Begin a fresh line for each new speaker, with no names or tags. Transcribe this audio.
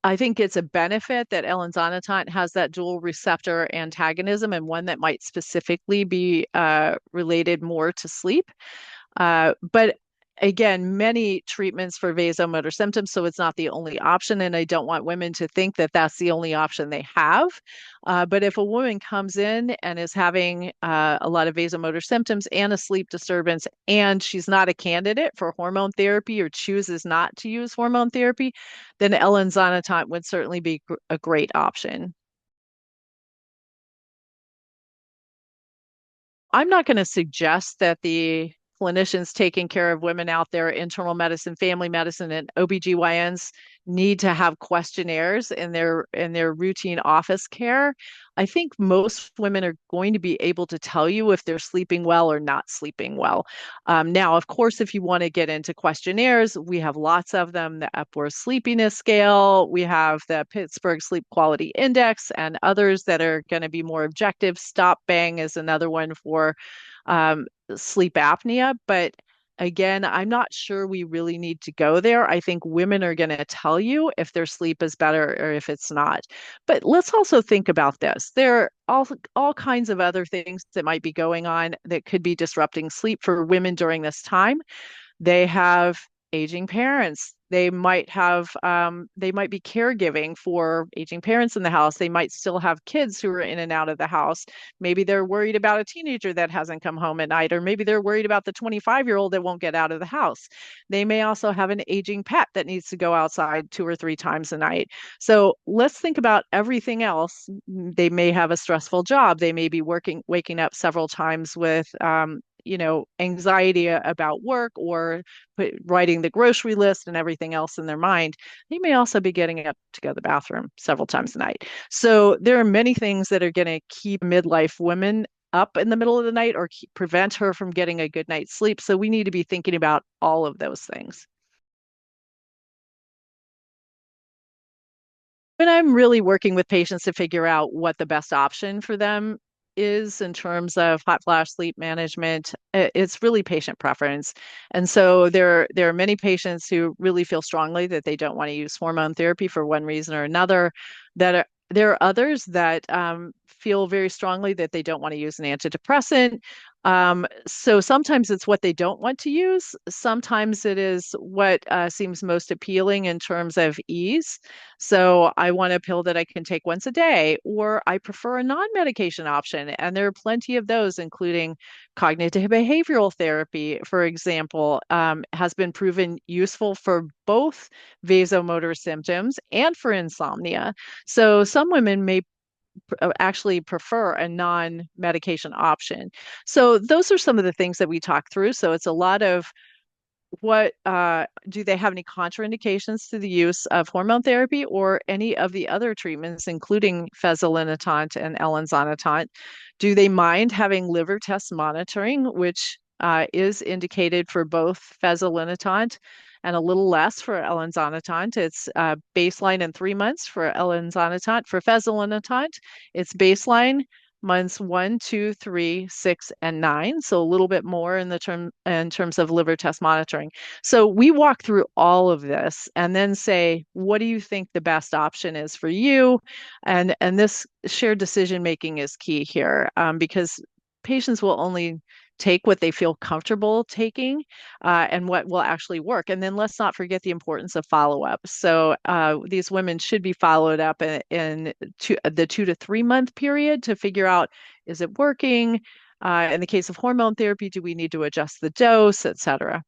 I think it's a benefit that elinzanetant has that dual receptor antagonism and one that might specifically be related more to sleep. But again, many treatments for vasomotor symptoms, so it's not the only option. And I don't want women to think that that's the only option they have. But if a woman comes in and is having a lot of vasomotor symptoms and a sleep disturbance, and she's not a candidate for hormone therapy or chooses not to use hormone therapy, then elinzanetant would certainly be a great option. I'm not going to suggest that the clinicians taking care of women out there, internal medicine, family medicine, and OBGYNs need to have questionnaires in their routine office care. I think most women are going to be able to tell you if they're sleeping well or not sleeping well. Now, of course, if you want to get into questionnaires, we have lots of them. The Epworth Sleepiness Scale, we have the Pittsburgh Sleep Quality Index, and others that are going to be more objective. Stop Bang is another one for um, sleep apnea. But again, I'm not sure we really need to go there. I think women are going to tell you if their sleep is better or if it's not. But let's also think about this. There are all kinds of other things that might be going on that could be disrupting sleep for women during this time. They have aging parents. They might be caregiving for aging parents in the house. They might still have kids who are in and out of the house. Maybe they're worried about a teenager that hasn't come home at night, or maybe they're worried about the 25-year-old that won't get out of the house. They may also have an aging pet that needs to go outside 2 or 3 times a night. So let's think about everything else. They may have a stressful job. They may be waking up several times with anxiety about work or writing the grocery list and everything else in their mind. They may also be getting up to go to the bathroom several times a night. So there are many things that are going to keep midlife women up in the middle of the night or prevent her from getting a good night's sleep. So we need to be thinking about all of those things. When I'm really working with patients to figure out what the best option for them is in terms of hot flash sleep management, it's really patient preference. And so there are many patients who really feel strongly that they don't want to use hormone therapy for one reason or another. There are others that feel very strongly that they don't want to use an antidepressant. So sometimes it's what they don't want to use. Sometimes it is what seems most appealing in terms of ease. So I want a pill that I can take once a day, or I prefer a non-medication option. And there are plenty of those, including cognitive behavioral therapy, for example, has been proven useful for both vasomotor symptoms and for insomnia. So some women may actually prefer a non-medication option. So those are some of the things that we talk through. So it's a lot of what do they have any contraindications to the use of hormone therapy or any of the other treatments, including fezolinetant and elinzanetant? Do they mind having liver test monitoring, which is indicated for both fezolinetant and a little less for elinzanetant? It's baseline in 3 months for elinzanetant. For fezolinetant, it's baseline months 1, 2, 3, 6, and 9. So a little bit more in terms of liver test monitoring. So we walk through all of this and then say, what do you think the best option is for you? And this shared decision making is key here because patients will only take what they feel comfortable taking and what will actually work. And then let's not forget the importance of follow up. So these women should be followed up in the 2 to 3 month period to figure out, is it working? In the case of hormone therapy, do we need to adjust the dose, et cetera?